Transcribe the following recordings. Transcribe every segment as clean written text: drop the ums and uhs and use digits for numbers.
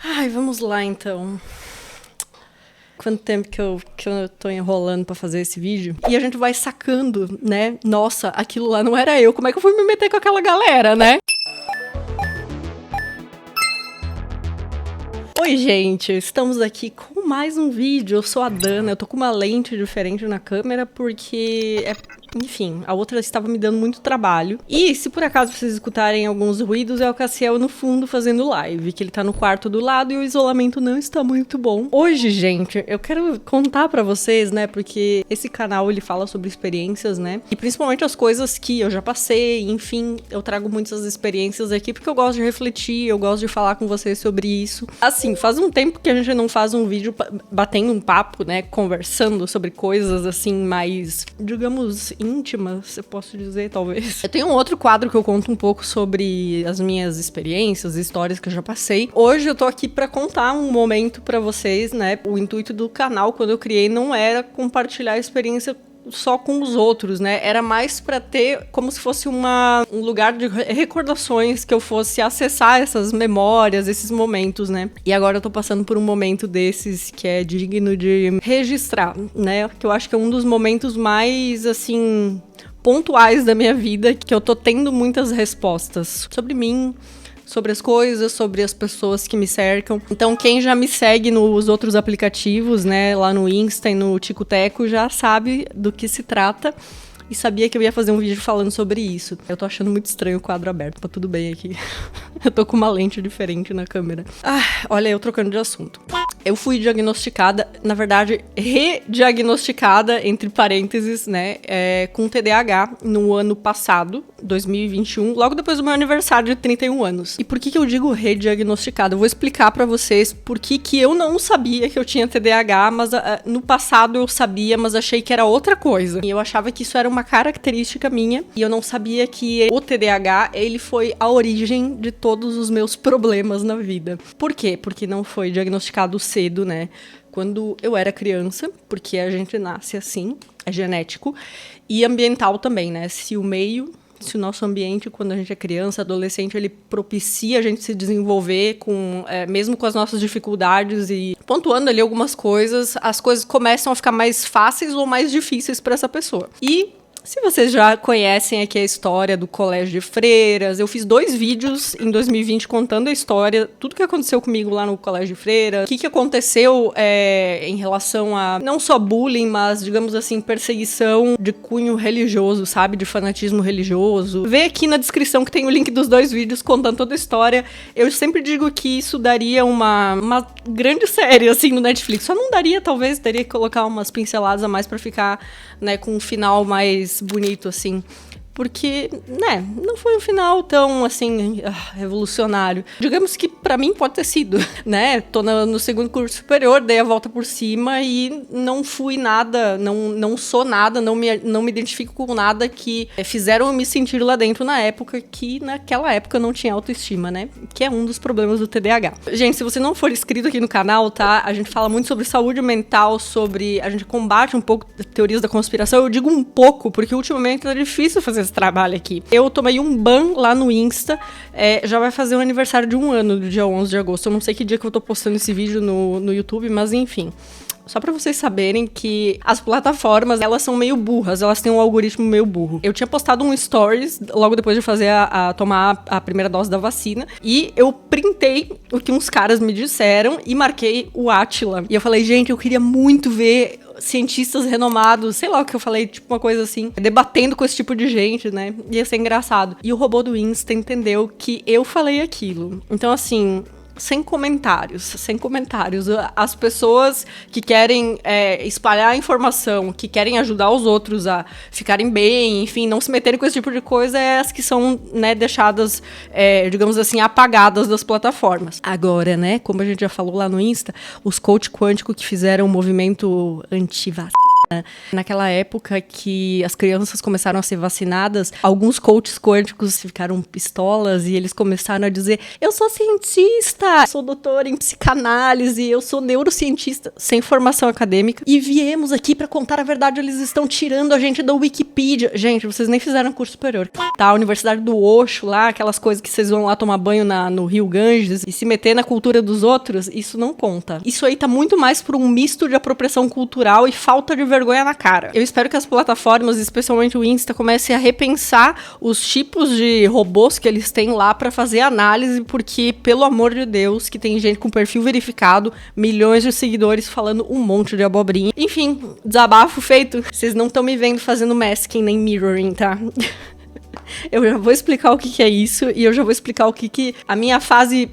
Ai, vamos lá então. Quanto tempo que eu tô enrolando pra fazer esse vídeo. E a gente vai sacando, né? Nossa, aquilo lá não era eu. Como é que eu fui me meter com aquela galera, né? Oi, gente, estamos aqui com mais um vídeo. Eu sou a Dana, eu tô com uma lente diferente na câmera porque, enfim, a outra estava me dando muito trabalho. E se por acaso vocês escutarem alguns ruídos, é o Cassiel no fundo fazendo live, que ele tá no quarto do lado e o isolamento não está muito bom. Hoje, gente, eu quero contar pra vocês, né, porque esse canal ele fala sobre experiências, né, e principalmente as coisas que eu já passei, enfim, eu trago muitas experiências aqui porque eu gosto de refletir, eu gosto de falar com vocês sobre isso. Assim, faz um tempo que a gente não faz um vídeo batendo um papo, né, conversando sobre coisas assim mais, digamos, íntimas, eu posso dizer, talvez. Eu tenho um outro quadro que eu conto um pouco sobre as minhas experiências, histórias que eu já passei. Hoje eu tô aqui pra contar um momento pra vocês, né? O intuito do canal, quando eu criei, não era compartilhar a experiência só com os outros, né? Era mais pra ter como se fosse um lugar de recordações, que eu fosse acessar essas memórias, esses momentos, né? E agora eu tô passando por um momento desses que é digno de registrar, né? Que eu acho que é um dos momentos mais, assim, pontuais da minha vida, que eu tô tendo muitas respostas sobre mim, sobre as coisas, sobre as pessoas que me cercam. Então, quem já me segue nos outros aplicativos, né, lá no Insta e no Ticoteco, já sabe do que se trata e sabia que eu ia fazer um vídeo falando sobre isso. Eu tô achando muito estranho o quadro aberto, tá tudo bem aqui. Eu tô com uma lente diferente na câmera. Olha, eu trocando de assunto. Eu fui diagnosticada, na verdade, rediagnosticada, entre parênteses, né, com TDAH no ano passado, 2021, logo depois do meu aniversário de 31 anos. E por que eu digo rediagnosticada? Eu vou explicar pra vocês por que eu não sabia que eu tinha TDAH, mas no passado eu sabia, mas achei que era outra coisa. E eu achava que isso era uma característica minha, e eu não sabia que o TDAH, ele foi a origem de todos os meus problemas na vida. Por quê? Porque não foi diagnosticado cedo, né? Quando eu era criança, porque a gente nasce assim, é genético, e ambiental também, né? Se o nosso ambiente, quando a gente é criança, adolescente, ele propicia a gente se desenvolver mesmo com as nossas dificuldades e pontuando ali algumas coisas, as coisas começam a ficar mais fáceis ou mais difíceis para essa pessoa. E se vocês já conhecem aqui a história do Colégio de Freiras, eu fiz 2 vídeos em 2020 contando a história, tudo que aconteceu comigo lá no Colégio de Freiras, o que aconteceu em relação a não só bullying, mas, digamos assim, perseguição de cunho religioso, sabe? De fanatismo religioso. Vê aqui na descrição que tem o link dos 2 vídeos contando toda a história. Eu sempre digo que isso daria uma grande série, assim, no Netflix. Só não daria, talvez, teria que colocar umas pinceladas a mais pra ficar, né, com um final mais bonito, assim. Porque, né, não foi um final tão, assim, revolucionário. Digamos que pra mim pode ter sido, né? Tô no segundo curso superior, dei a volta por cima e não fui nada, não sou nada, não me identifico com nada que fizeram eu me sentir lá dentro na época, que naquela época eu não tinha autoestima, né? Que é um dos problemas do TDAH. Gente, se você não for inscrito aqui no canal, tá? A gente fala muito sobre saúde mental, a gente combate um pouco teorias da conspiração. Eu digo um pouco, porque ultimamente tá difícil fazer esse trabalho aqui. Eu tomei um ban lá no Insta, já vai fazer o aniversário de 1 ano, do dia 11 de agosto. Eu não sei que dia que eu tô postando esse vídeo no YouTube, mas enfim. Só pra vocês saberem que as plataformas, elas são meio burras, elas têm um algoritmo meio burro. Eu tinha postado um stories logo depois de fazer tomar a primeira dose da vacina, e eu printei o que uns caras me disseram e marquei o Átila. E eu falei, gente, eu queria muito ver cientistas renomados, sei lá o que eu falei, tipo uma coisa assim, debatendo com esse tipo de gente, né? Ia ser engraçado. E o robô do Insta entendeu que eu falei aquilo. Então, assim, sem comentários. As pessoas que querem espalhar a informação, que querem ajudar os outros a ficarem bem, enfim, não se meterem com esse tipo de coisa, é as que são, né, deixadas, digamos assim, apagadas das plataformas. Agora, né, como a gente já falou lá no Insta, os coach quânticos que fizeram o movimento anti-vacina, Naquela época que as crianças começaram a ser vacinadas, alguns coaches quânticos ficaram pistolas e eles começaram a dizer: eu sou cientista, sou doutora em psicanálise, eu sou neurocientista, sem formação acadêmica, e viemos aqui pra contar a verdade, eles estão tirando a gente da Wikipedia. Gente, vocês nem fizeram curso superior, tá? A Universidade do Osho lá, aquelas coisas que vocês vão lá tomar banho no Rio Ganges e se meter na cultura dos outros, isso não conta. Isso aí tá muito mais por um misto de apropriação cultural e falta de vergonha na cara. Eu espero que as plataformas, especialmente o Insta, comecem a repensar os tipos de robôs que eles têm lá pra fazer análise, porque, pelo amor de Deus, que tem gente com perfil verificado, milhões de seguidores falando um monte de abobrinha. Enfim, desabafo feito. Vocês não estão me vendo fazendo masking nem mirroring, tá? Eu já vou explicar o que é isso e eu já vou explicar o que a minha fase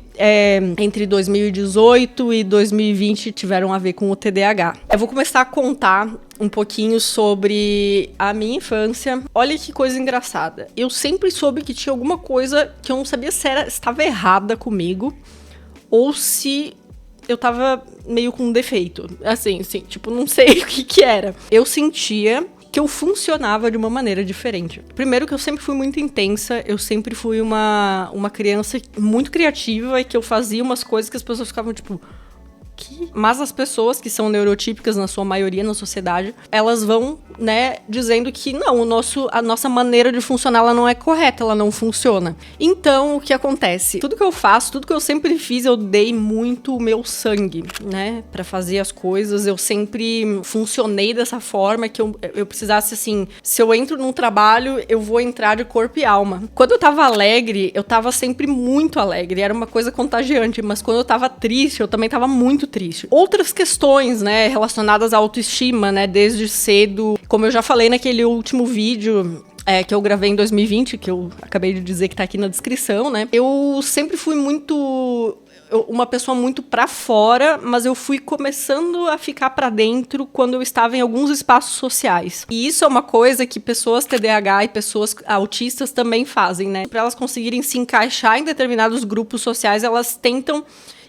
entre 2018 e 2020 tiveram a ver com o TDAH. Eu vou começar a contar um pouquinho sobre a minha infância. Olha que coisa engraçada. Eu sempre soube que tinha alguma coisa que eu não sabia se estava errada comigo ou se eu tava meio com um defeito. Assim, tipo, não sei o que era. Eu sentia que eu funcionava de uma maneira diferente. Primeiro que eu sempre fui muito intensa, eu sempre fui uma criança muito criativa e que eu fazia umas coisas que as pessoas ficavam tipo... Mas as pessoas que são neurotípicas, na sua maioria na sociedade, elas vão, né, dizendo que não, a nossa maneira de funcionar, ela não é correta, ela não funciona. Então, o que acontece? Tudo que eu faço, tudo que eu sempre fiz, eu dei muito o meu sangue, né, pra fazer as coisas. Eu sempre funcionei dessa forma que eu precisasse, assim, se eu entro num trabalho, eu vou entrar de corpo e alma. Quando eu tava alegre, eu tava sempre muito alegre, era uma coisa contagiante, mas quando eu tava triste, eu também tava muito triste. Outras questões, né, relacionadas à autoestima, né, desde cedo, como eu já falei naquele último vídeo que eu gravei em 2020, que eu acabei de dizer que tá aqui na descrição, né, eu sempre fui uma pessoa muito pra fora, mas eu fui começando a ficar pra dentro quando eu estava em alguns espaços sociais. E isso é uma coisa que pessoas TDAH e pessoas autistas também fazem, né, pra elas conseguirem se encaixar em determinados grupos sociais, elas tentam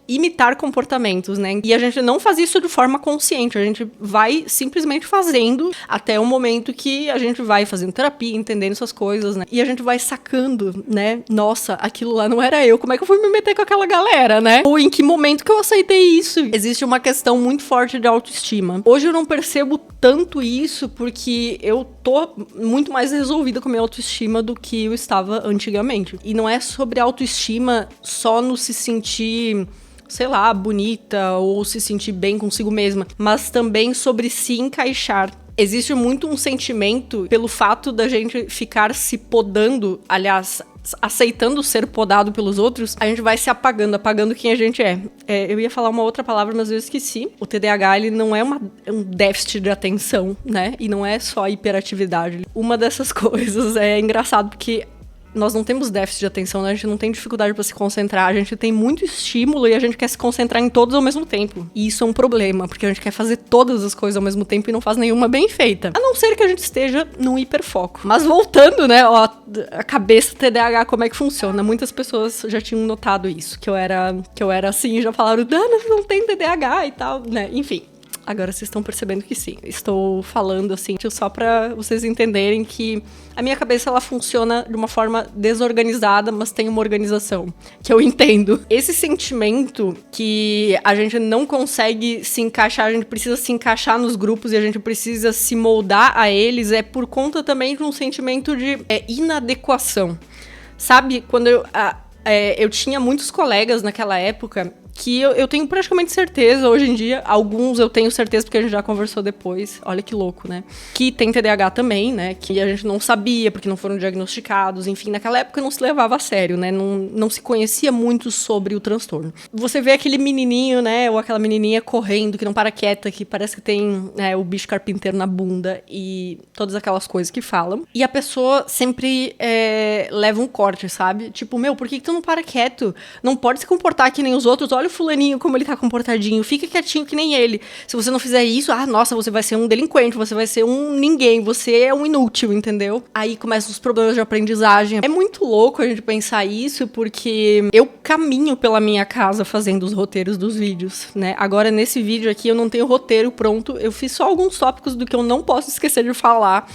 imitar comportamentos, né? E a gente não faz isso de forma consciente, a gente vai simplesmente fazendo até o momento que a gente vai fazendo terapia, entendendo essas coisas, né? E a gente vai sacando, né? Nossa, aquilo lá não era eu, como é que eu fui me meter com aquela galera, né? Ou em que momento que eu aceitei isso? Existe uma questão muito forte de autoestima. Hoje eu não percebo tanto isso porque eu tô muito mais resolvida com a minha autoestima do que eu estava antigamente. E não é sobre autoestima só no se sentir, sei lá, bonita ou se sentir bem consigo mesma, mas também sobre se encaixar. Existe muito um sentimento pelo fato da gente ficar se podando, aliás, aceitando ser podado pelos outros, a gente vai se apagando quem a gente é. Eu ia falar uma outra palavra, mas eu esqueci. O TDAH, ele não é um déficit de atenção, né? E não é só hiperatividade. Uma dessas coisas é engraçado, porque nós não temos déficit de atenção, né? A gente não tem dificuldade pra se concentrar, a gente tem muito estímulo e a gente quer se concentrar em todos ao mesmo tempo. E isso é um problema, porque a gente quer fazer todas as coisas ao mesmo tempo e não faz nenhuma bem feita. A não ser que a gente esteja num hiperfoco. Mas voltando, né, ó, a cabeça TDAH, como é que funciona? Muitas pessoas já tinham notado isso, que eu era assim, já falaram, Dana, você não tem TDAH e tal, né? Enfim. Agora vocês estão percebendo que sim. Estou falando assim, só pra vocês entenderem que a minha cabeça, ela funciona de uma forma desorganizada, mas tem uma organização, que eu entendo. Esse sentimento que a gente não consegue se encaixar, a gente precisa se encaixar nos grupos e a gente precisa se moldar a eles, é por conta também de um sentimento de inadequação. Sabe, quando eu tinha muitos colegas naquela época que eu tenho praticamente certeza, hoje em dia, alguns eu tenho certeza porque a gente já conversou depois, olha que louco, né? Que tem TDAH também, né? Que a gente não sabia porque não foram diagnosticados, enfim, naquela época não se levava a sério, né? Não se conhecia muito sobre o transtorno. Você vê aquele menininho, né? Ou aquela menininha correndo, que não para quieta, que parece que tem o bicho carpinteiro na bunda e todas aquelas coisas que falam. E a pessoa sempre leva um corte, sabe? Tipo, meu, por que tu não para quieto? Não pode se comportar que nem os outros, olha olha o fulaninho como ele tá comportadinho, fica quietinho que nem ele. Se você não fizer isso, nossa, você vai ser um delinquente, você vai ser um ninguém, você é um inútil, entendeu? Aí começam os problemas de aprendizagem. É muito louco a gente pensar isso, porque eu caminho pela minha casa fazendo os roteiros dos vídeos, né? Agora, nesse vídeo aqui, eu não tenho roteiro pronto, eu fiz só alguns tópicos do que eu não posso esquecer de falar.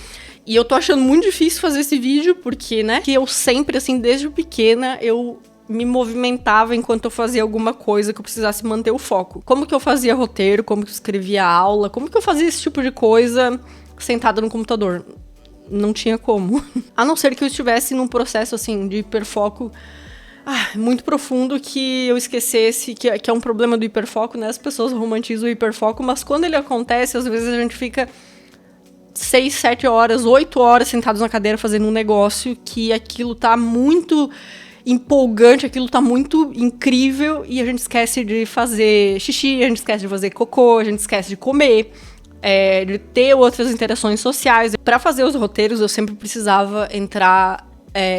E eu tô achando muito difícil fazer esse vídeo, porque, né, que eu sempre, assim, desde pequena, eu me movimentava enquanto eu fazia alguma coisa que eu precisasse manter o foco. Como que eu fazia roteiro, como que eu escrevia aula, como que eu fazia esse tipo de coisa sentada no computador? Não tinha como. A não ser que eu estivesse num processo, assim, de hiperfoco muito profundo, que eu esquecesse que é um problema do hiperfoco, né? As pessoas romantizam o hiperfoco, mas quando ele acontece, às vezes a gente fica 6, 7 horas, 8 horas sentados na cadeira fazendo um negócio que aquilo tá muito empolgante, aquilo tá muito incrível e a gente esquece de fazer xixi, a gente esquece de fazer cocô, a gente esquece de comer, de ter outras interações sociais. Para fazer os roteiros, eu sempre precisava entrar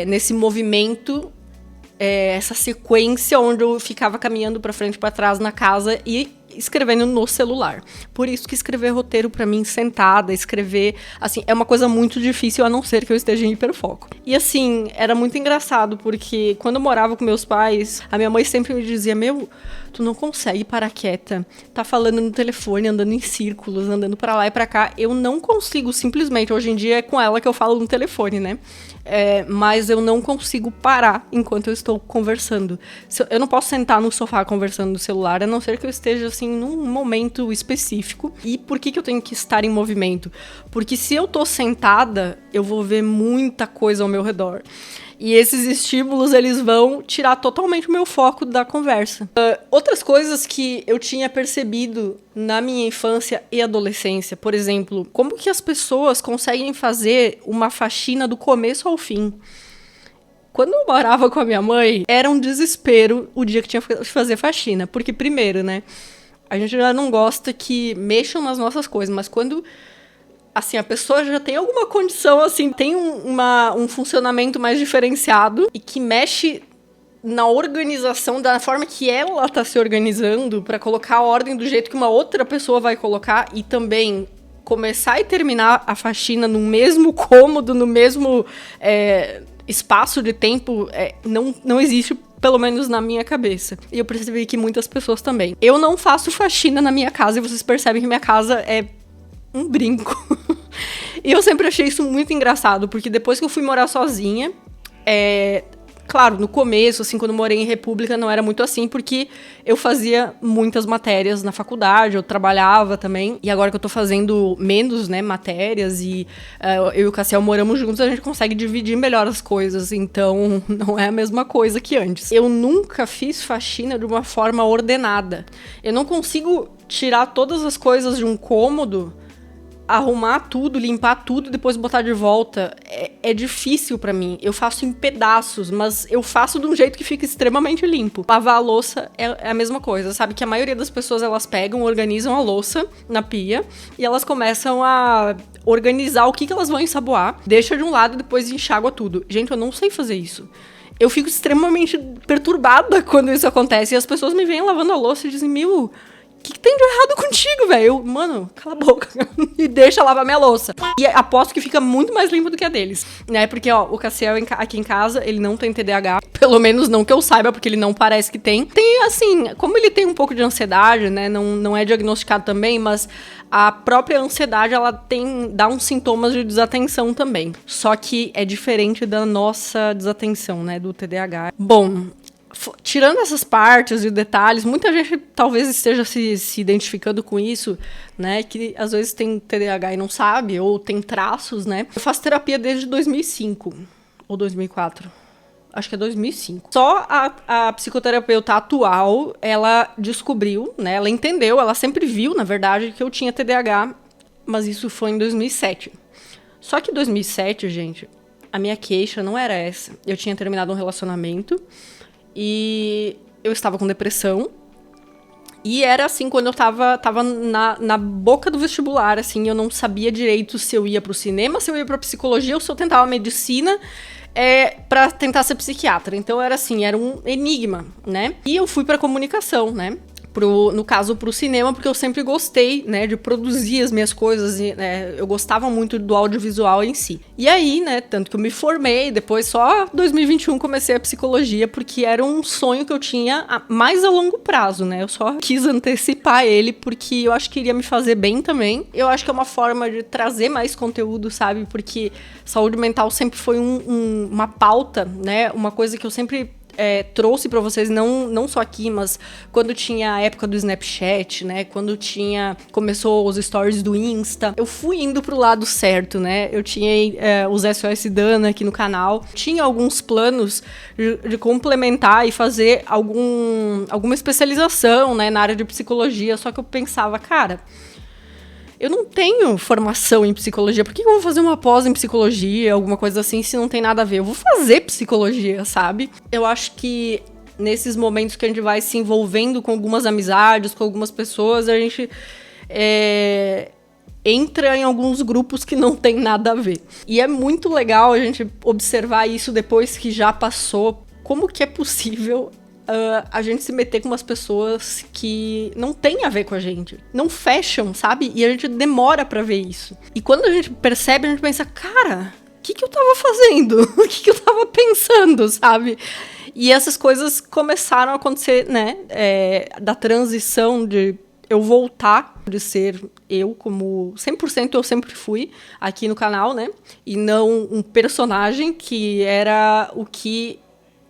nesse movimento, essa sequência onde eu ficava caminhando para frente e para trás na casa e escrevendo no celular. Por isso que escrever roteiro pra mim, sentada, escrever, assim, é uma coisa muito difícil, a não ser que eu esteja em hiperfoco. E assim, era muito engraçado, porque quando eu morava com meus pais, a minha mãe sempre me dizia, tu não consegue parar quieta, tá falando no telefone, andando em círculos, andando pra lá e pra cá. Eu não consigo, simplesmente, hoje em dia é com ela que eu falo no telefone, né? Mas eu não consigo parar enquanto eu estou conversando. Eu não posso sentar no sofá conversando no celular, a não ser que eu esteja, assim, num momento específico. E por que eu tenho que estar em movimento? Porque se eu tô sentada, eu vou ver muita coisa ao meu redor. E esses estímulos, eles vão tirar totalmente o meu foco da conversa. Outras coisas que eu tinha percebido na minha infância e adolescência, por exemplo, como que as pessoas conseguem fazer uma faxina do começo ao fim? Quando eu morava com a minha mãe, era um desespero o dia que tinha que fazer faxina. Porque, primeiro, né, a gente já não gosta que mexam nas nossas coisas, mas quando, assim, a pessoa já tem alguma condição, assim, tem um funcionamento mais diferenciado e que mexe na organização, da forma que ela tá se organizando para colocar a ordem do jeito que uma outra pessoa vai colocar, e também começar e terminar a faxina no mesmo cômodo, no mesmo espaço de tempo, não existe, pelo menos na minha cabeça. E eu percebi que muitas pessoas também. Eu não faço faxina na minha casa, e vocês percebem que minha casa é um brinco. E eu sempre achei isso muito engraçado, porque depois que eu fui morar sozinha, claro, no começo, assim, quando eu morei em República, não era muito assim, porque eu fazia muitas matérias na faculdade, eu trabalhava também, e agora que eu tô fazendo menos, né, matérias, e eu e o Cassiel moramos juntos, a gente consegue dividir melhor as coisas, então não é a mesma coisa que antes. Eu nunca fiz faxina de uma forma ordenada. Eu não consigo tirar todas as coisas de um cômodo, arrumar tudo, limpar tudo e depois botar de volta. É difícil pra mim. Eu faço em pedaços, mas eu faço de um jeito que fica extremamente limpo. Lavar a louça é a mesma coisa, sabe? Que a maioria das pessoas, elas pegam, organizam a louça na pia e elas começam a organizar o que elas vão ensaboar, deixa de um lado e depois enxágua tudo. Gente, eu não sei fazer isso. Eu fico extremamente perturbada quando isso acontece e as pessoas me veem lavando a louça e dizem, o que tem de errado contigo, velho? Mano, cala a boca e deixa lavar minha louça. E aposto que fica muito mais limpo do que a deles, né? Porque, ó, o Cassiel aqui em casa, ele não tem TDAH. Pelo menos não que eu saiba, porque ele não parece que tem. Tem, assim, como ele tem um pouco de ansiedade, né? Não é diagnosticado também, mas a própria ansiedade, ela dá uns sintomas de desatenção também. Só que é diferente da nossa desatenção, né? Do TDAH. Bom, tirando essas partes e detalhes, muita gente talvez esteja se identificando com isso, né? Que às vezes tem TDAH e não sabe, ou tem traços, né? Eu faço terapia desde 2005 ou 2004. Acho que é 2005. Só a psicoterapeuta atual, ela descobriu, né? Ela entendeu, ela sempre viu, na verdade, que eu tinha TDAH, mas isso foi em 2007. Só que em 2007, gente, a minha queixa não era essa. Eu tinha terminado um relacionamento e eu estava com depressão. E era assim, quando eu tava na boca do vestibular, assim, eu não sabia direito se eu ia pro cinema, se eu ia pra psicologia ou se eu tentava medicina. pra tentar ser psiquiatra. Então era assim, era um enigma, né? E eu fui pra comunicação, né? No caso, pro cinema, porque eu sempre gostei, né, de produzir as minhas coisas, né, eu gostava muito do audiovisual em si. E aí, né, tanto que eu me formei, depois só 2021 comecei a psicologia, porque era um sonho que eu tinha mais a longo prazo, né, eu só quis antecipar ele, porque eu acho que iria me fazer bem também. Eu acho que é uma forma de trazer mais conteúdo, sabe, porque saúde mental sempre foi uma pauta, né, uma coisa que eu sempre trouxe pra vocês, não só aqui, mas quando tinha a época do Snapchat, né? Quando começou os stories do Insta, eu fui indo pro lado certo, né? Eu tinha os SOS Dana aqui no canal. Tinha alguns planos de complementar e fazer alguma especialização, né, na área de psicologia, só que eu pensava, cara, eu não tenho formação em psicologia, por que eu vou fazer uma pós em psicologia, alguma coisa assim, se não tem nada a ver? Eu vou fazer psicologia, sabe? Eu acho que nesses momentos que a gente vai se envolvendo com algumas amizades, com algumas pessoas, a gente entra em alguns grupos que não tem nada a ver. E é muito legal a gente observar isso depois que já passou, como que é possível a gente se meter com umas pessoas que não tem a ver com a gente. Não fecham, sabe? E a gente demora pra ver isso. E quando a gente percebe, a gente pensa, cara, o que eu tava fazendo? O que eu tava pensando, sabe? E essas coisas começaram a acontecer, né? Da transição de eu voltar de ser eu, como 100% eu sempre fui aqui no canal, né? E não um personagem que era o que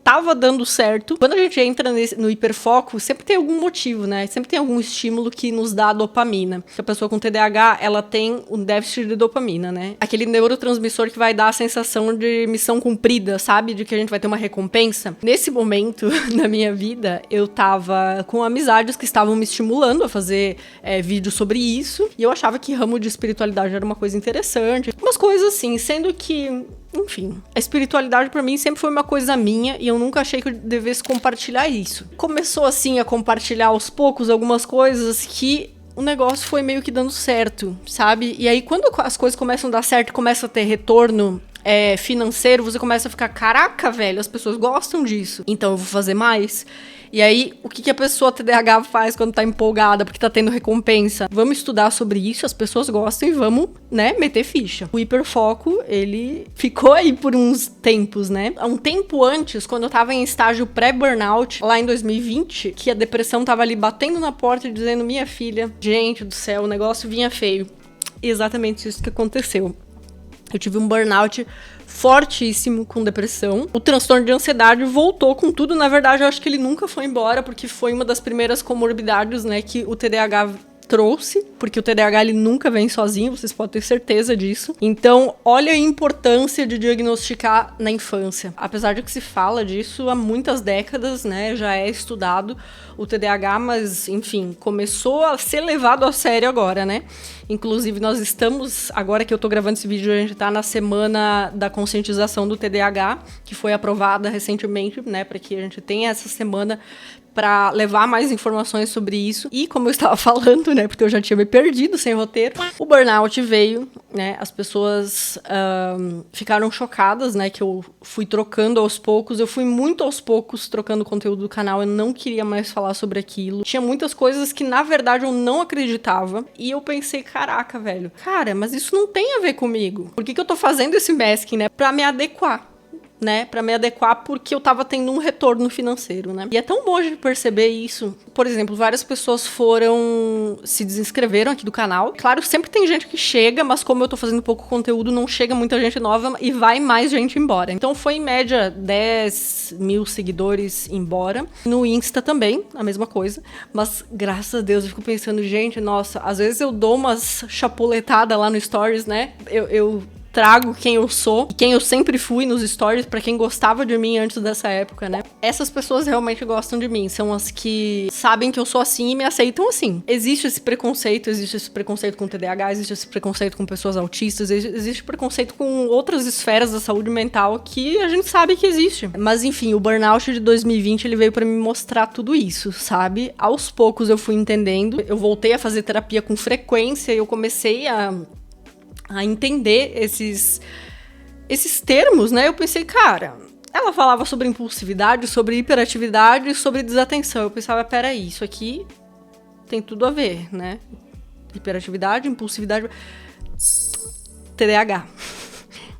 tava dando certo. Quando a gente entra no hiperfoco, sempre tem algum motivo, né? Sempre tem algum estímulo que nos dá dopamina. Porque a pessoa com TDAH, ela tem um déficit de dopamina, né? Aquele neurotransmissor que vai dar a sensação de missão cumprida, sabe? De que a gente vai ter uma recompensa. Nesse momento da minha vida, eu tava com amizades que estavam me estimulando a fazer vídeos sobre isso. E eu achava que ramo de espiritualidade era uma coisa interessante. Umas coisas assim, sendo que, enfim, a espiritualidade pra mim sempre foi uma coisa minha e eu nunca achei que eu devesse compartilhar isso. Começou assim a compartilhar aos poucos algumas coisas que o negócio foi meio que dando certo, sabe? E aí quando as coisas começam a dar certo, começa a ter retorno financeiro, você começa a ficar, caraca, velho, as pessoas gostam disso, então eu vou fazer mais. E aí, o que a pessoa TDAH faz quando tá empolgada, porque tá tendo recompensa? Vamos estudar sobre isso, as pessoas gostam e vamos, né, meter ficha. O hiperfoco, ele ficou aí por uns tempos, né? Há um tempo antes, quando eu tava em estágio pré-burnout, lá em 2020, que a depressão tava ali batendo na porta e dizendo, minha filha, gente do céu, o negócio vinha feio. E exatamente isso que aconteceu. Eu tive um burnout fortíssimo com depressão. O transtorno de ansiedade voltou com tudo. Na verdade, eu acho que ele nunca foi embora, porque foi uma das primeiras comorbidades, né, que o TDAH trouxe, porque o TDAH ele nunca vem sozinho, vocês podem ter certeza disso. Então, olha a importância de diagnosticar na infância. Apesar de que se fala disso há muitas décadas, né, já é estudado o TDAH, mas, enfim, começou a ser levado a sério agora, né? Inclusive, nós estamos, agora que eu tô gravando esse vídeo, a gente tá na semana da conscientização do TDAH, que foi aprovada recentemente, né, para que a gente tenha essa semana para levar mais informações sobre isso. E como eu estava falando, né, porque eu já tinha me perdido sem roteiro, o burnout veio, né, as pessoas ficaram chocadas, né, que eu fui trocando aos poucos, eu fui muito aos poucos trocando o conteúdo do canal, eu não queria mais falar sobre aquilo. Tinha muitas coisas que, na verdade, eu não acreditava, e eu pensei, caraca, velho, cara, mas isso não tem a ver comigo. Por que eu tô fazendo esse masking, né, pra me adequar? Né, pra me adequar porque eu tava tendo um retorno financeiro, né? E é tão bom a gente perceber isso. Por exemplo, várias pessoas se desinscreveram aqui do canal. Claro, sempre tem gente que chega, mas como eu tô fazendo pouco conteúdo, não chega muita gente nova e vai mais gente embora. Então foi em média 10 mil seguidores embora. No Insta também, a mesma coisa. Mas graças a Deus eu fico pensando, gente, nossa, às vezes eu dou umas chapuletadas lá no Stories, né? Eu trago quem eu sou, quem eu sempre fui nos stories, pra quem gostava de mim antes dessa época, né? Essas pessoas realmente gostam de mim, são as que sabem que eu sou assim e me aceitam assim. Existe esse preconceito com TDAH, existe esse preconceito com pessoas autistas, existe preconceito com outras esferas da saúde mental que a gente sabe que existe. Mas enfim, o burnout de 2020, ele veio pra me mostrar tudo isso, sabe? Aos poucos eu fui entendendo, eu voltei a fazer terapia com frequência e eu comecei a entender esses termos, né, eu pensei, cara, ela falava sobre impulsividade, sobre hiperatividade, sobre desatenção. Eu pensava, peraí, isso aqui tem tudo a ver, né? Hiperatividade, impulsividade, TDAH.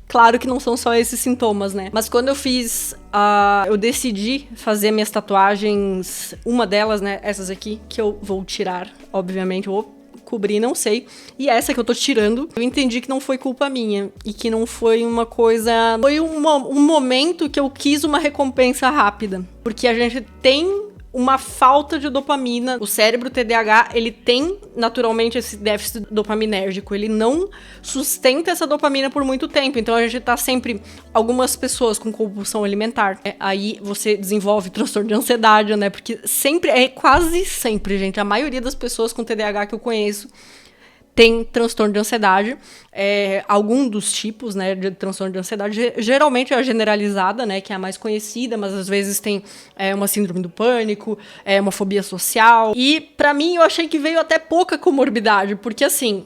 Claro que não são só esses sintomas, né? Mas quando eu decidi fazer minhas tatuagens, uma delas, né, essas aqui, que eu vou tirar, obviamente, eu vou cobrir, não sei. E essa que eu tô tirando, eu entendi que não foi culpa minha. E que não foi uma coisa... Foi um momento que eu quis uma recompensa rápida. Porque a gente tem uma falta de dopamina. O cérebro TDAH, ele tem naturalmente esse déficit dopaminérgico. Ele não sustenta essa dopamina por muito tempo. Então a gente tá sempre... Algumas pessoas com compulsão alimentar. Aí você desenvolve transtorno de ansiedade, né? Porque sempre, quase sempre, gente. A maioria das pessoas com TDAH que eu conheço tem transtorno de ansiedade, algum dos tipos, né, de transtorno de ansiedade, geralmente é a generalizada, né, que é a mais conhecida, mas às vezes tem uma síndrome do pânico, uma fobia social, e pra mim eu achei que veio até pouca comorbidade, porque assim,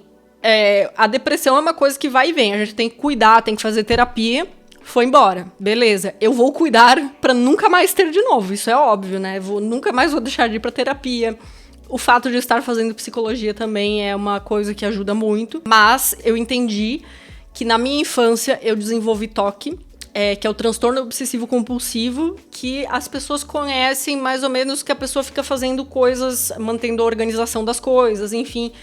a depressão é uma coisa que vai e vem, a gente tem que cuidar, tem que fazer terapia, foi embora, beleza, eu vou cuidar pra nunca mais ter de novo, isso é óbvio, né, nunca mais vou deixar de ir pra terapia. O fato de estar fazendo psicologia também é uma coisa que ajuda muito. Mas eu entendi que na minha infância eu desenvolvi TOC, que é o transtorno obsessivo compulsivo, que as pessoas conhecem mais ou menos que a pessoa fica fazendo coisas, mantendo a organização das coisas, enfim.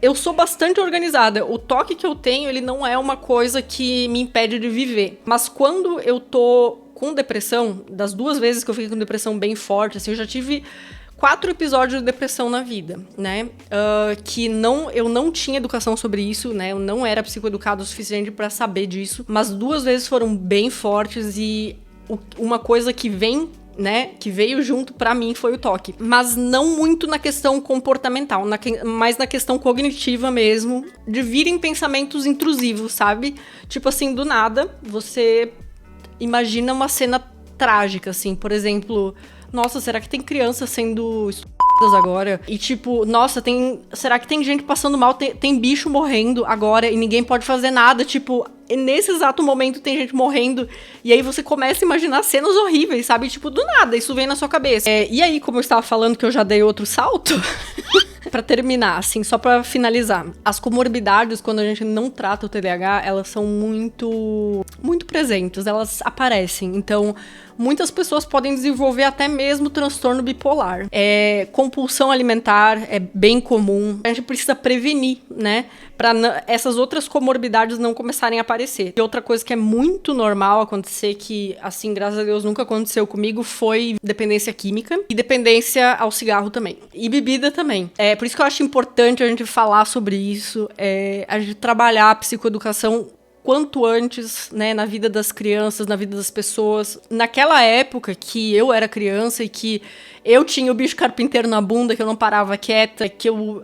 Eu sou bastante organizada. O TOC que eu tenho, ele não é uma coisa que me impede de viver. Mas quando eu tô com depressão, das 2 vezes que eu fiquei com depressão bem forte, assim, eu já tive 4 episódios de depressão na vida, né? Eu não tinha educação sobre isso, né? Eu não era psicoeducado o suficiente pra saber disso. Mas 2 vezes foram bem fortes e uma coisa que vem, né? Que veio junto pra mim foi o TOC. Mas não muito na questão comportamental, mas na questão cognitiva mesmo. De virem pensamentos intrusivos, sabe? Tipo assim, do nada, você imagina uma cena trágica, assim. Por exemplo... Nossa, será que tem crianças sendo estupradas agora? E tipo, nossa, será que tem gente passando mal? Tem bicho morrendo agora e ninguém pode fazer nada? Tipo, nesse exato momento tem gente morrendo. E aí você começa a imaginar cenas horríveis, sabe? Tipo, do nada, isso vem na sua cabeça. E aí, como eu estava falando que eu já dei outro salto... Pra terminar, assim, só pra finalizar. As comorbidades, quando a gente não trata o TDAH, elas são muito presentes, elas aparecem. Então, muitas pessoas podem desenvolver até mesmo transtorno bipolar. Compulsão alimentar é bem comum. A gente precisa prevenir, né? Pra essas outras comorbidades não começarem a aparecer. E outra coisa que é muito normal acontecer, que, assim, graças a Deus nunca aconteceu comigo, foi dependência química e dependência ao cigarro também. E bebida também. Por isso que eu acho importante a gente falar sobre isso, a gente trabalhar a psicoeducação quanto antes, né, na vida das crianças, na vida das pessoas. Naquela época que eu era criança e que eu tinha o bicho carpinteiro na bunda, que eu não parava quieta, que eu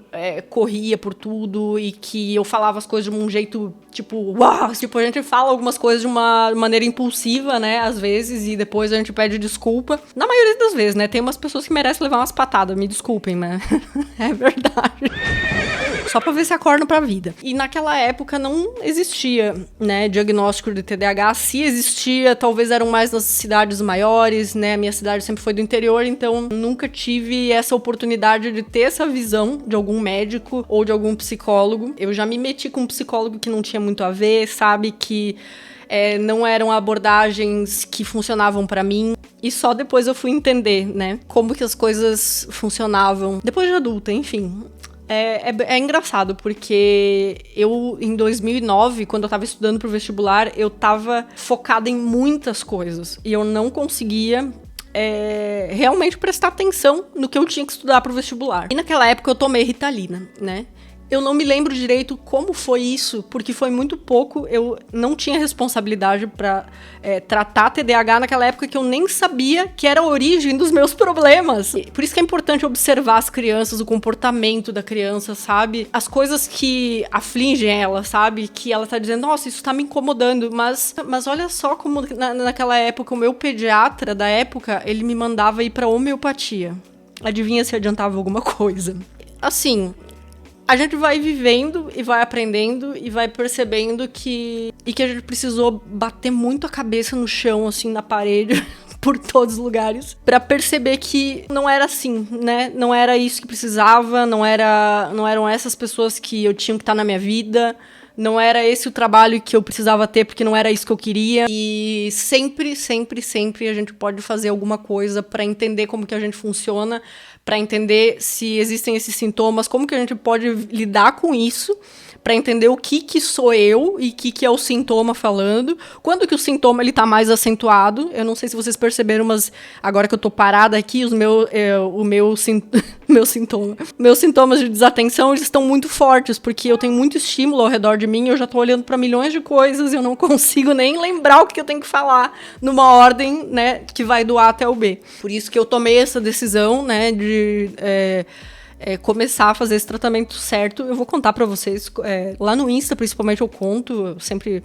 corria por tudo e que eu falava as coisas de um jeito, tipo, uau! Tipo, a gente fala algumas coisas de uma maneira impulsiva, né, às vezes, e depois a gente pede desculpa. Na maioria das vezes, né, tem umas pessoas que merecem levar umas patadas, me desculpem, mas é verdade. Só pra ver se acordam pra vida. E naquela época não existia, né, diagnóstico de TDAH. Se existia, talvez eram mais nas cidades maiores, né, a minha cidade sempre foi do interior, então nunca tive essa oportunidade de ter essa visão de algum médico ou de algum psicólogo. Eu já me meti com um psicólogo que não tinha muito a ver, sabe, que não eram abordagens que funcionavam pra mim. E só depois eu fui entender, né, como que as coisas funcionavam. Depois de adulta, enfim. É engraçado, porque eu, em 2009, quando eu tava estudando pro vestibular, eu tava focada em muitas coisas. E eu não conseguia realmente prestar atenção no que eu tinha que estudar pro vestibular. E naquela época eu tomei Ritalina, né? Eu não me lembro direito como foi isso, porque foi muito pouco. Eu não tinha responsabilidade pra tratar TDAH naquela época, que eu nem sabia que era a origem dos meus problemas. Por isso que é importante observar as crianças, o comportamento da criança, sabe? As coisas que afligem ela, sabe? Que ela tá dizendo, nossa, isso tá me incomodando. Mas olha só como naquela época, o meu pediatra da época, ele me mandava ir pra homeopatia. Adivinha se adiantava alguma coisa? Assim... a gente vai vivendo e vai aprendendo e vai percebendo que a gente precisou bater muito a cabeça no chão, assim, na parede, por todos os lugares, pra perceber que não era assim, né? Não era isso que precisava, não eram essas pessoas que eu tinha que estar na minha vida, não era esse o trabalho que eu precisava ter, porque não era isso que eu queria. E sempre, sempre, sempre a gente pode fazer alguma coisa pra entender como que a gente funciona, pra entender se existem esses sintomas, como que a gente pode lidar com isso, pra entender o que sou eu e o que é o sintoma falando, quando que o sintoma ele tá mais acentuado. Eu não sei se vocês perceberam, mas agora que eu tô parada aqui, meus sintomas de desatenção, eles estão muito fortes, porque eu tenho muito estímulo ao redor de mim, eu já tô olhando pra milhões de coisas e eu não consigo nem lembrar o que eu tenho que falar numa ordem, né, que vai do A até o B. Por isso que eu tomei essa decisão, né, de começar a fazer esse tratamento certo. Eu vou contar pra vocês, lá no Insta principalmente eu conto, eu sempre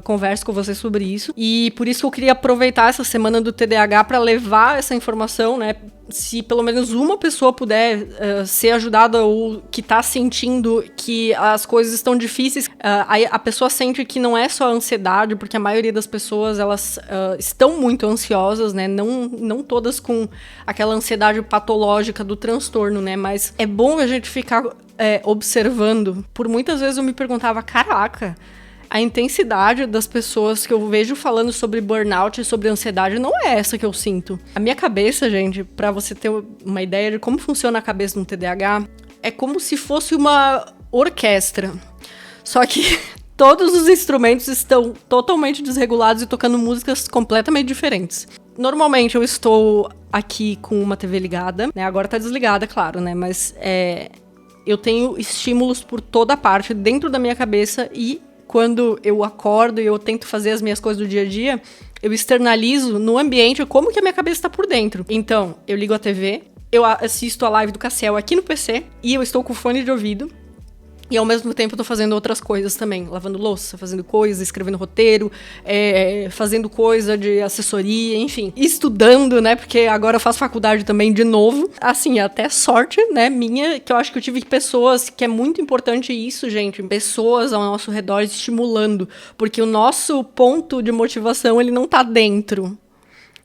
converso com vocês sobre isso, e por isso que eu queria aproveitar essa semana do TDAH pra levar essa informação, né, se pelo menos uma pessoa puder ser ajudada ou que tá sentindo que as coisas estão difíceis, a pessoa sente que não é só ansiedade, porque a maioria das pessoas, elas estão muito ansiosas, né, não todas com aquela ansiedade patológica do transtorno, né, mas é bom a gente ficar observando. Por muitas vezes eu me perguntava, caraca, a intensidade das pessoas que eu vejo falando sobre burnout e sobre ansiedade não é essa que eu sinto. A minha cabeça, gente, pra você ter uma ideia de como funciona a cabeça no TDAH, é como se fosse uma orquestra. Só que todos os instrumentos estão totalmente desregulados e tocando músicas completamente diferentes. Normalmente eu estou aqui com uma TV ligada, né? Agora tá desligada, claro, né? Mas eu tenho estímulos por toda parte dentro da minha cabeça, e quando eu acordo e eu tento fazer as minhas coisas do dia a dia, eu externalizo no ambiente como que a minha cabeça tá por dentro. Então, eu ligo a TV, eu assisto a live do Cassiel aqui no PC, e eu estou com fone de ouvido, e ao mesmo tempo eu tô fazendo outras coisas também, lavando louça, fazendo coisas, escrevendo roteiro, fazendo coisa de assessoria, enfim, estudando, né, porque agora eu faço faculdade também de novo. Assim, até sorte, né, minha, que eu acho que eu tive pessoas, que é muito importante isso, gente, pessoas ao nosso redor estimulando, porque o nosso ponto de motivação, ele não tá dentro.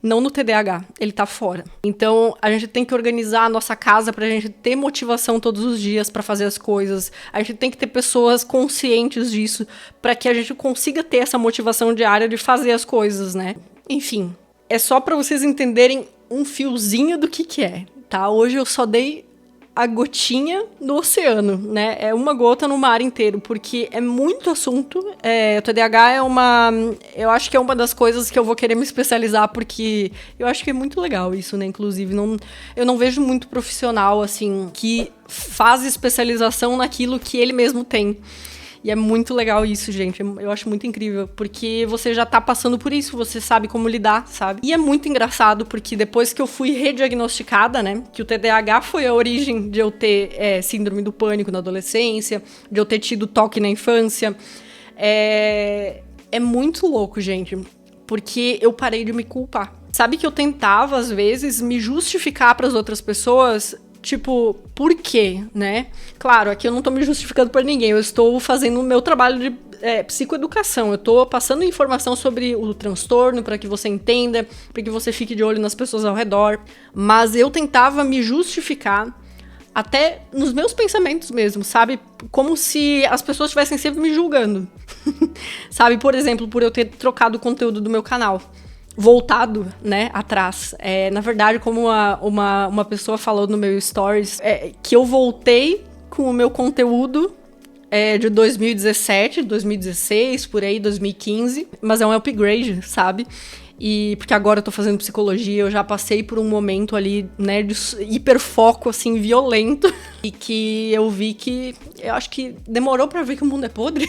Não no TDAH, ele tá fora. Então, a gente tem que organizar a nossa casa pra gente ter motivação todos os dias pra fazer as coisas. A gente tem que ter pessoas conscientes disso pra que a gente consiga ter essa motivação diária de fazer as coisas, né? Enfim, é só pra vocês entenderem um fiozinho do que é, tá? Hoje eu só dei a gotinha no oceano, né? É uma gota no mar inteiro, porque é muito assunto. O TDAH eu acho que é uma das coisas que eu vou querer me especializar, porque eu acho que é muito legal isso, né? Inclusive, eu não vejo muito profissional, assim, que faz especialização naquilo que ele mesmo tem. E é muito legal isso, gente. Eu acho muito incrível, porque você já tá passando por isso, você sabe como lidar, sabe? E é muito engraçado, porque depois que eu fui rediagnosticada, né, que o TDAH foi a origem de eu ter síndrome do pânico na adolescência, de eu ter tido toque na infância, é muito louco, gente, porque eu parei de me culpar. Sabe que eu tentava, às vezes, me justificar para as outras pessoas. Tipo, por quê, né? Claro, aqui eu não tô me justificando por ninguém, eu estou fazendo o meu trabalho de psicoeducação, eu tô passando informação sobre o transtorno para que você entenda, para que você fique de olho nas pessoas ao redor, mas eu tentava me justificar até nos meus pensamentos mesmo, sabe? Como se as pessoas estivessem sempre me julgando. Sabe, por exemplo, por eu ter trocado o conteúdo do meu canal. Voltado, né, atrás. Na verdade, como uma pessoa falou no meu stories, que eu voltei com o meu conteúdo de 2017, 2016, por aí, 2015, mas é um upgrade, sabe? E porque agora eu tô fazendo psicologia, eu já passei por um momento ali, né, de hiperfoco, assim, violento, e que eu vi que, eu acho que demorou pra ver que o mundo é podre.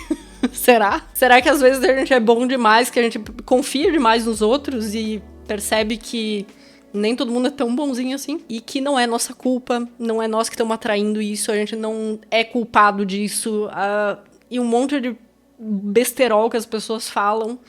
Será? Será que às vezes a gente é bom demais, que a gente confia demais nos outros e percebe que nem todo mundo é tão bonzinho assim? E que não é nossa culpa, não é nós que estamos atraindo isso, a gente não é culpado disso. E um monte de besterol que as pessoas falam,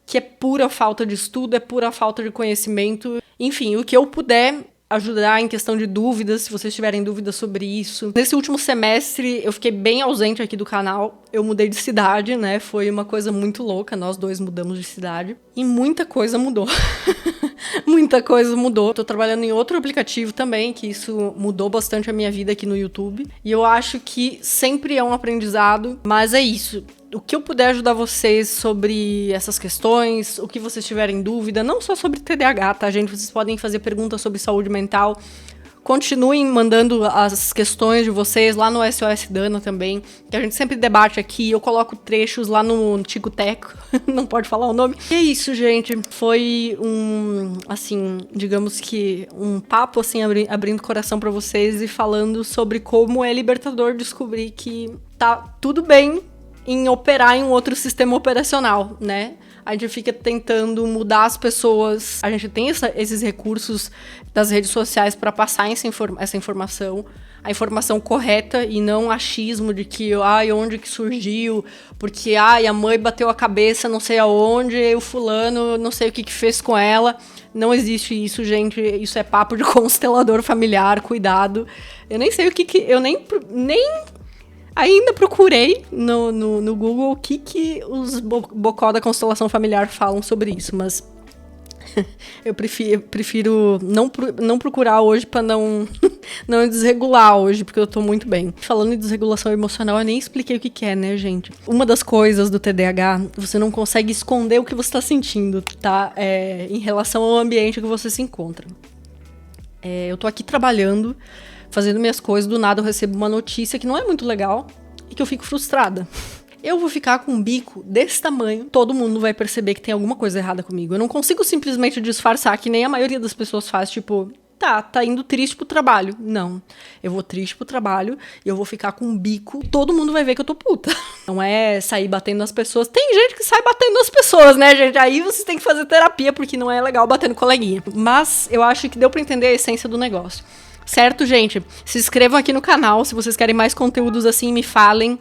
que é pura falta de estudo, é pura falta de conhecimento. Enfim, o que eu puder ajudar em questão de dúvidas, se vocês tiverem dúvidas sobre isso. Nesse último semestre, eu fiquei bem ausente aqui do canal. Eu mudei de cidade, né? Foi uma coisa muito louca. Nós dois mudamos de cidade. E muita coisa mudou. Muita coisa mudou. Tô trabalhando em outro aplicativo também, que isso mudou bastante a minha vida aqui no YouTube. E eu acho que sempre é um aprendizado, mas é isso. O que eu puder ajudar vocês sobre essas questões, o que vocês tiverem dúvida, não só sobre TDAH, tá, gente? Vocês podem fazer perguntas sobre saúde mental. Continuem mandando as questões de vocês lá no SOS Dana também, que a gente sempre debate aqui. Eu coloco trechos lá no Tico Teco, não pode falar o nome. E é isso, gente. Foi assim, digamos que um papo, assim, abrindo o coração pra vocês e falando sobre como é libertador descobrir que tá tudo bem em operar em um outro sistema operacional, né? A gente fica tentando mudar as pessoas. A gente tem esses recursos das redes sociais para passar essa informação, a informação correta e não achismo de que, onde que surgiu, porque, a mãe bateu a cabeça não sei aonde, e o fulano não sei o que fez com ela. Não existe isso, gente. Isso é papo de constelador familiar, cuidado. Eu nem sei o que eu nem ainda procurei no Google o que os bocó da constelação familiar falam sobre isso, mas eu prefiro não procurar hoje pra não desregular hoje, porque eu tô muito bem. Falando em desregulação emocional, eu nem expliquei o que é, né, gente? Uma das coisas do TDAH, você não consegue esconder o que você tá sentindo, tá? Em relação ao ambiente que você se encontra. Eu tô aqui trabalhando, fazendo minhas coisas, do nada eu recebo uma notícia que não é muito legal e que eu fico frustrada. Eu vou ficar com um bico desse tamanho, todo mundo vai perceber que tem alguma coisa errada comigo. Eu não consigo simplesmente disfarçar, que nem a maioria das pessoas faz, tipo, tá indo triste pro trabalho. Não, eu vou triste pro trabalho e eu vou ficar com um bico, todo mundo vai ver que eu tô puta. Não é sair batendo nas pessoas. Tem gente que sai batendo nas pessoas, né, gente? Aí vocês têm que fazer terapia, porque não é legal bater no coleguinha. Mas eu acho que deu pra entender a essência do negócio. Certo, gente? Se inscrevam aqui no canal, se vocês querem mais conteúdos assim, me falem.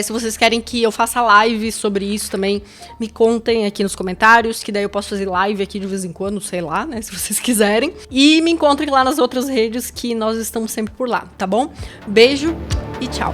Se vocês querem que eu faça live sobre isso também, me contem aqui nos comentários, que daí eu posso fazer live aqui de vez em quando, sei lá, né, se vocês quiserem. E me encontrem lá nas outras redes, que nós estamos sempre por lá, tá bom? Beijo e tchau!